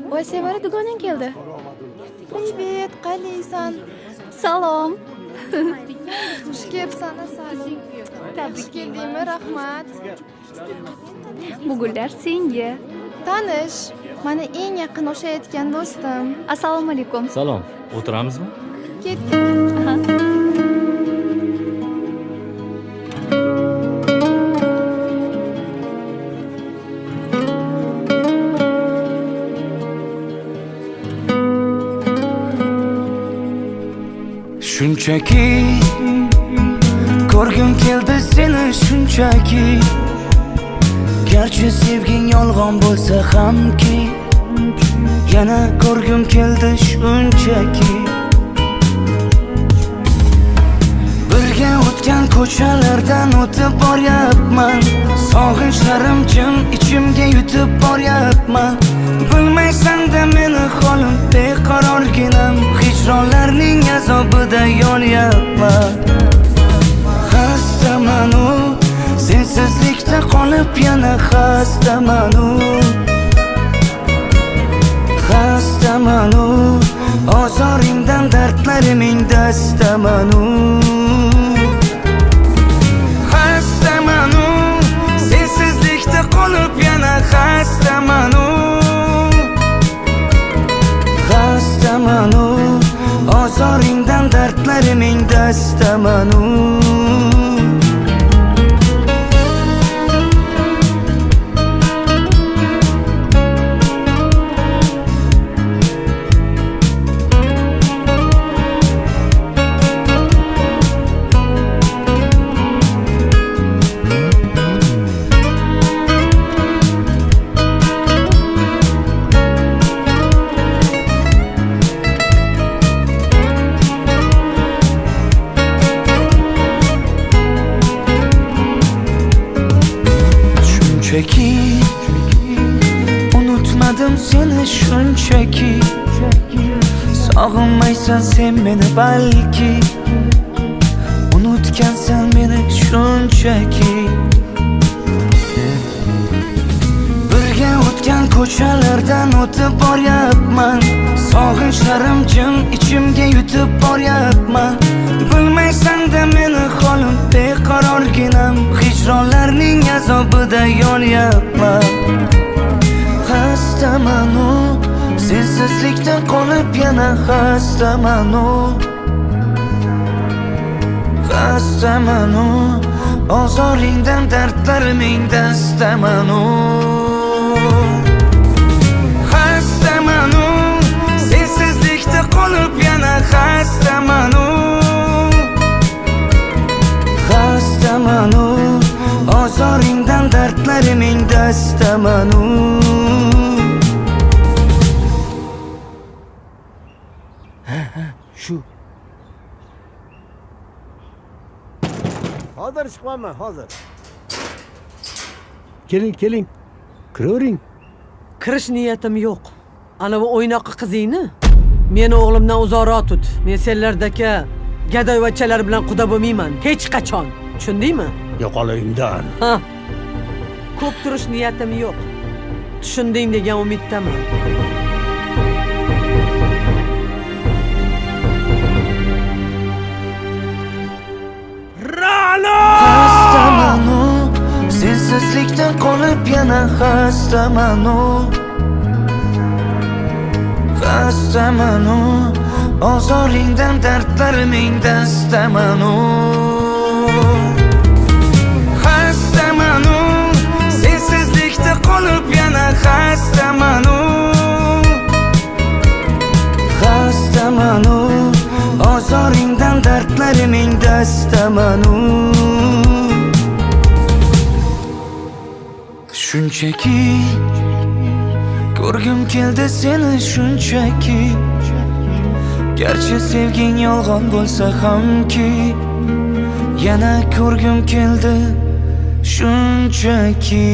Voy Sevara, dugonang keldi. Привет, qalaysan? Salom. Xush kelibsan, Asalim. Xush keldingmi? Rahmat. Bu gullar senga. Tanish, mana eng yaqin o'xshayotgan do'stim. Assalomu alaykum. Salom. O'tiramizmi? Ketdik. Shunchaki ko'rgim keldi seni shunchaki, garchi sevging yolg'on bo'lsa hamki, yana ko'rgim keldi shunchaki. Birga o'tgan ko'chalardan o'tib boryapman, sog'inchlarim jim ichimga yutib boryapman. Bilmaysan-da meni holim beqarorginam, hijronlarning azobida yolyapman. Xastamanu, sensizlikda qolib yana xastamanu. Xastamanu, ozoringdan dardlariming dastamanu. Xastamanu, sensizlikda qolib yana xastamanu. Xastamanu, ozoringdan dardlariming dastamanu. Shunchaki unutmadim seni shunchaki, sog'inmaysan sen meni balki, unutgansan meni shunchaki. Birga o'tgan ko'chalardan o'tib boryapman, sog'inchlarim jim ichimga yutib boryapman. Bilmaysan-da meni holim beqarorginam, hijronlarning azobida yolyapman. Xastamanu, sensizlikda qolib yana xastamanu. Xastamanu, ozoringdan dardlariming dastamanu. Xastamanu, sensizlikda qolib yana xastamanu. Xastamanu, ozoringdan dardlariming dastamanu. Shu. Hozir chiqaman, hozir. Keling. Kiravering. Kirish niyatim yo'q. Ana bu o'ynoqi qizingni meni o'g'limdan uzoqroq tut. Men senlardagi gadoyvachchalar bilan quda bo'lmayman hech qachon. Tushundingmi? Yo'qolayimdan. Ha. Ko'p turish niyatim yo'q. Tushunding degan umiddaman. Xastamanu, sensizlikda qolib yana xastamanu. Xastamanu, ozoringdan dardlariming dastamanu. Xastamanu, sensizlikda qolib yana xastamanu. Xastamanu, ozoringdan dardlariming dastamanu. Shunchaki ko'rgim keldi seni shunchaki, garchi sevging yolg'on bo'lsa hamki, yana ko'rgim keldi shunchaki.